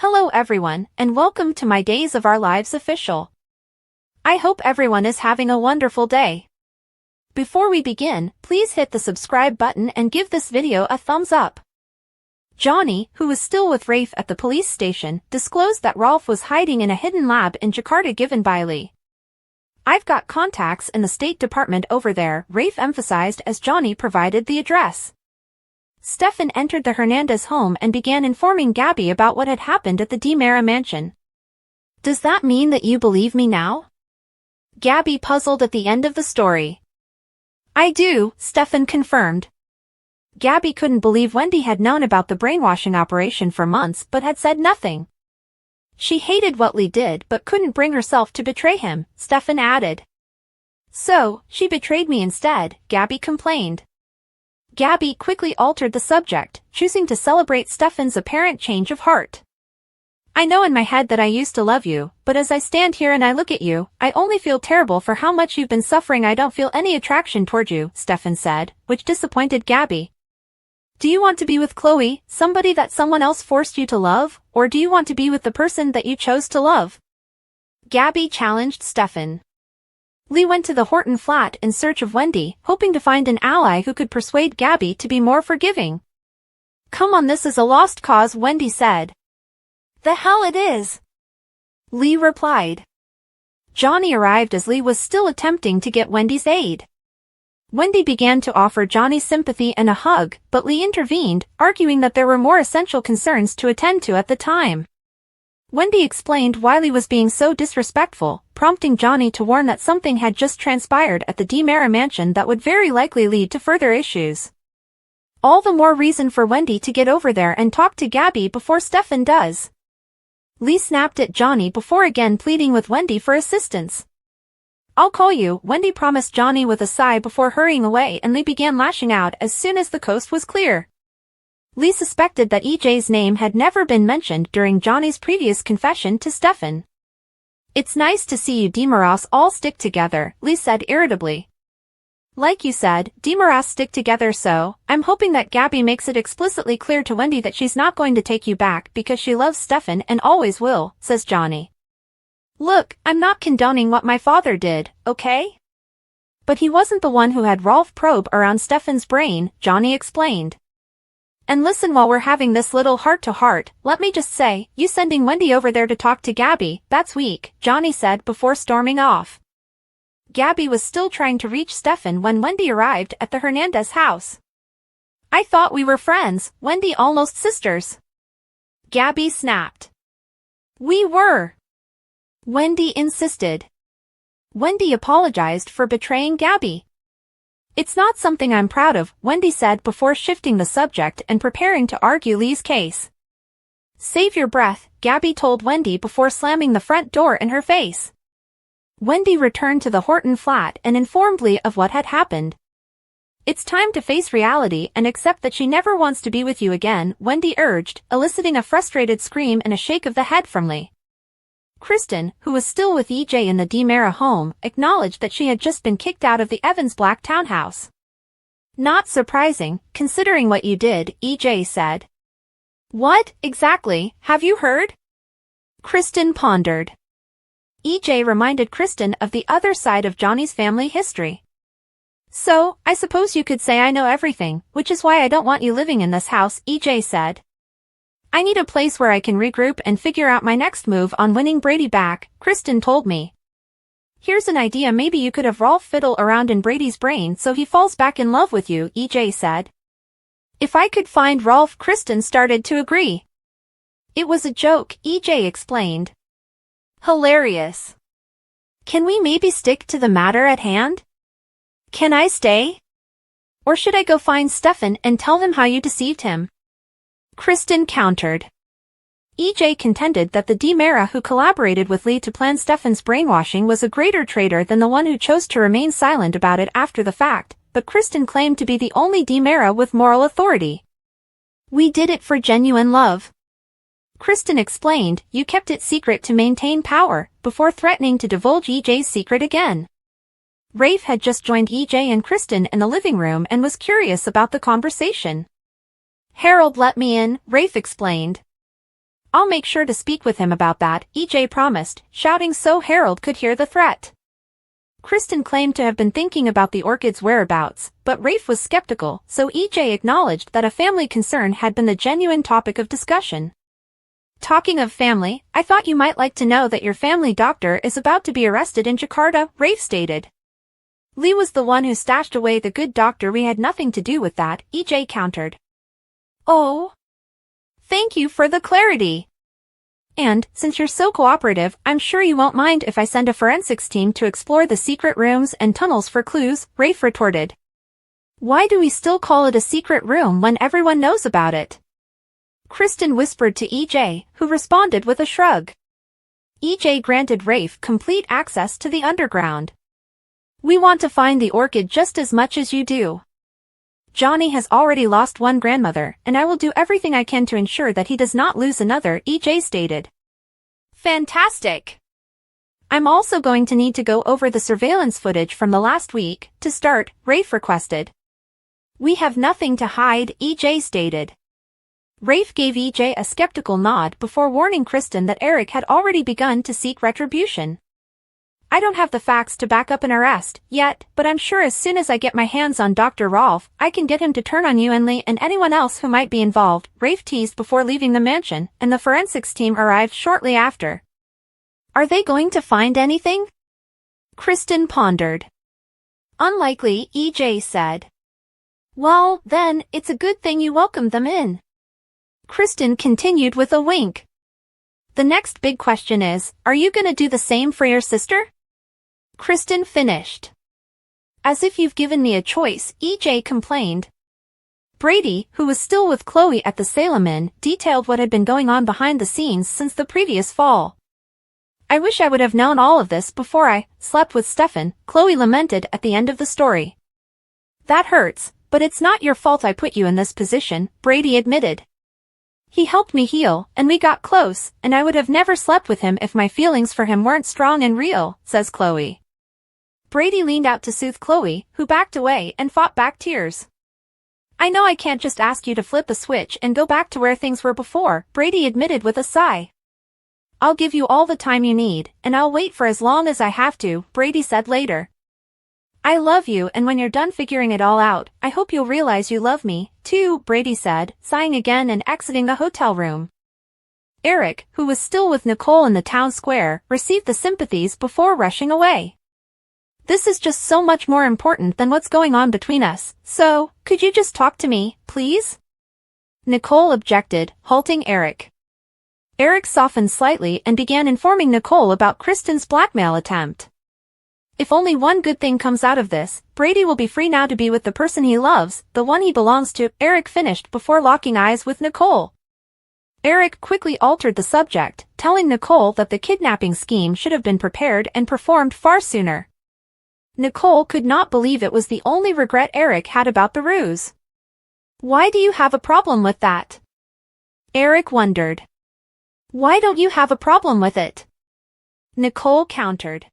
Hello everyone, and welcome to my Days of Our Lives official. I hope everyone is having a wonderful day. Before we begin, please hit the subscribe button and give this video a thumbs up. Johnny, who was still with Rafe at the police station, disclosed that Rafe was hiding in a hidden lab in Jakarta given by Lee. "I've got contacts in the State Department over there," Rafe emphasized as Johnny provided the address. Stefan entered the Hernandez home and began informing Gabby about what had happened at the Dimera mansion. "Does that mean that you believe me now?" Gabby puzzled at the end of the story. "I do," Stefan confirmed. Gabby couldn't believe Wendy had known about the brainwashing operation for months but had said nothing. She hated what Lee did but couldn't bring herself to betray him, Stefan added. "So, she betrayed me instead," Gabby complained. Gabby quickly altered the subject, choosing to celebrate Stefan's apparent change of heart. "I know in my head that I used to love you, but as I stand here and I look at you, I only feel terrible for how much you've been suffering. I don't feel any attraction toward you," Stefan said, which disappointed Gabby. "Do you want to be with Chloe, somebody that someone else forced you to love, or do you want to be with the person that you chose to love?" Gabby challenged Stefan. Lee went to the Horton flat in search of Wendy, hoping to find an ally who could persuade Gabby to be more forgiving. "Come on, this is a lost cause," Wendy said. "The hell it is," Lee replied. Johnny arrived as Lee was still attempting to get Wendy's aid. Wendy began to offer Johnny sympathy and a hug, but Lee intervened, arguing that there were more essential concerns to attend to at the time. Wendy explained why Lee was being so disrespectful, prompting Johnny to warn that something had just transpired at the Dimera mansion that would very likely lead to further issues. All the more reason for Wendy to get over there and talk to Gabby before Stefan does. Lee snapped at Johnny before again pleading with Wendy for assistance. "I'll call you," Wendy promised Johnny with a sigh before hurrying away, and Lee began lashing out as soon as the coast was clear. Lee suspected that EJ's name had never been mentioned during Johnny's previous confession to Stefan. "It's nice to see you Dimeras all stick together," Lee said irritably. "Like you said, Dimeras stick together, so I'm hoping that Gabby makes it explicitly clear to Wendy that she's not going to take you back because she loves Stefan and always will," says Johnny. "Look, I'm not condoning what my father did, okay? But he wasn't the one who had Rafe probe around Stefan's brain," Johnny explained. "And listen, while we're having this little heart-to-heart, let me just say, you sending Wendy over there to talk to Gabby, that's weak," Johnny said before storming off. Gabby was still trying to reach Stefan when Wendy arrived at the Hernandez house. "I thought we were friends, Wendy, almost sisters," Gabby snapped. "We were," Wendy insisted. Wendy apologized for betraying Gabby. "It's not something I'm proud of," Wendy said before shifting the subject and preparing to argue Lee's case. "Save your breath," Gabby told Wendy before slamming the front door in her face. Wendy returned to the Horton flat and informed Lee of what had happened. "It's time to face reality and accept that she never wants to be with you again," Wendy urged, eliciting a frustrated scream and a shake of the head from Lee. Kristen, who was still with EJ in the Dimera home, acknowledged that she had just been kicked out of the Evans Black townhouse. "Not surprising, considering what you did," EJ said. "What, exactly, have you heard?" Kristen pondered. EJ reminded Kristen of the other side of Johnny's family history. "So, I suppose you could say I know everything, which is why I don't want you living in this house," EJ said. "I need a place where I can regroup and figure out my next move on winning Brady back," Kristen told me. "Here's an idea, maybe you could have Rafe fiddle around in Brady's brain so he falls back in love with you," EJ said. "If I could find Rafe," Kristen started to agree. "It was a joke," EJ explained. "Hilarious. Can we maybe stick to the matter at hand? Can I stay? Or should I go find Stefan and tell him how you deceived him?" Kristen countered. EJ contended that the Dimera who collaborated with Lee to plan Stefan's brainwashing was a greater traitor than the one who chose to remain silent about it after the fact, but Kristen claimed to be the only Dimera with moral authority. "We did it for genuine love," Kristen explained. "You kept it secret to maintain power, before threatening to divulge EJ's secret again." Rafe had just joined EJ and Kristen in the living room and was curious about the conversation. "Harold let me in," Rafe explained. I'll make sure to speak with him about that, EJ promised, shouting so Harold could hear the threat. Kristen claimed to have been thinking about the orchid's whereabouts, but Rafe was skeptical, so EJ acknowledged that a family concern had been the genuine topic of discussion. Talking of family, I thought you might like to know that your family doctor is about to be arrested in Jakarta, Rafe stated. Lee was the one who stashed away the good doctor. We had nothing to do with that, EJ countered. Oh. Thank you for the clarity. And, since you're so cooperative, I'm sure you won't mind if I send a forensics team to explore the secret rooms and tunnels for clues, Rafe retorted. Why do we still call it a secret room when everyone knows about it? Kristen whispered to EJ, who responded with a shrug. EJ granted Rafe complete access to the underground. We want to find the orchid just as much as you do. Johnny has already lost one grandmother, and I will do everything I can to ensure that he does not lose another, EJ stated. Fantastic! I'm also going to need to go over the surveillance footage from the last week. To start, Rafe requested. We have nothing to hide, EJ stated. Rafe gave EJ a skeptical nod before warning Kristen that Eric had already begun to seek retribution. I don't have the facts to back up an arrest yet, but I'm sure as soon as I get my hands on Dr. Rolfe, I can get him to turn on you and Lee and anyone else who might be involved, Rafe teased before leaving the mansion, and the forensics team arrived shortly after. Are they going to find anything? Kristen pondered. Unlikely, EJ said. Well, then, it's a good thing you welcomed them in. Kristen continued with a wink. The next big question is, are you gonna do the same for your sister? Kristen finished. As if you've given me a choice, EJ complained. Brady, who was still with Chloe at the Salem Inn, detailed what had been going on behind the scenes since the previous fall. I wish I would have known all of this before I slept with Stefan, Chloe lamented at the end of the story. That hurts, but it's not your fault I put you in this position, Brady admitted. He helped me heal, and we got close, and I would have never slept with him if my feelings for him weren't strong and real, says Chloe. Brady leaned out to soothe Chloe, who backed away and fought back tears. I know I can't just ask you to flip a switch and go back to where things were before, Brady admitted with a sigh. I'll give you all the time you need, and I'll wait for as long as I have to, Brady said later. I love you, and when you're done figuring it all out, I hope you'll realize you love me, too, Brady said, sighing again and exiting the hotel room. Eric, who was still with Nicole in the town square, received the sympathies before rushing away. This is just so much more important than what's going on between us, so, could you just talk to me, please? Nicole objected, halting Eric. Eric softened slightly and began informing Nicole about Kristen's blackmail attempt. If only one good thing comes out of this, Brady will be free now to be with the person he loves, the one he belongs to, Eric finished before locking eyes with Nicole. Eric quickly altered the subject, telling Nicole that the kidnapping scheme should have been prepared and performed far sooner. Nicole could not believe it was the only regret Eric had about the ruse. Why do you have a problem with that? Eric wondered. Why don't you have a problem with it? Nicole countered.